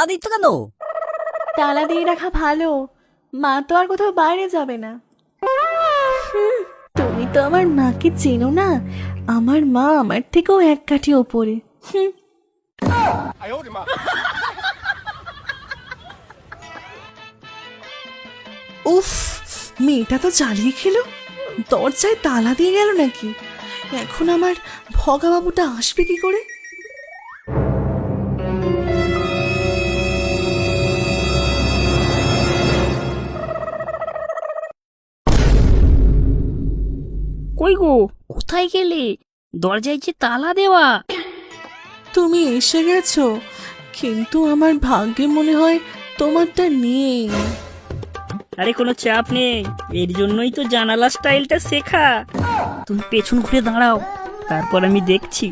দিচ্ছ কেন? তালা দিয়ে রাখা ভালো, মা তো আর কোথাও বাইরে যাবে না। তুমি তো আমার মাকে চেনো না, আমার মা আমার থেকেও এক কাঠি ওপরে। উফ, মেয়েটা তো জ্বালিয়ে খেলো, দরজায় তালা দিয়ে গেল নাকি? এখন আমার ভগা বাবুটা আসবে কি করে? কই গো, কোথায় গেলে? দরজায় যে তালা দেওয়া। তুমি এসে গেছো, কিন্তু আমার ভাগ্যে মনে হয় তোমারটা নেই। আরে কোনো চাপ নেই, এর জন্যই তো জানালা স্টাইলটা শেখা। তুমি পেছন ঘুরে দাঁড়াও, তারপর আমি দেখছি।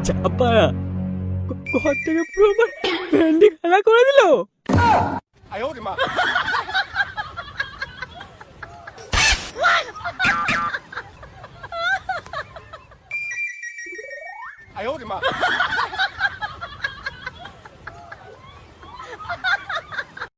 চাপা ঘর থেকে পুরো আমার ভেন্ডি খেলা করে দিল।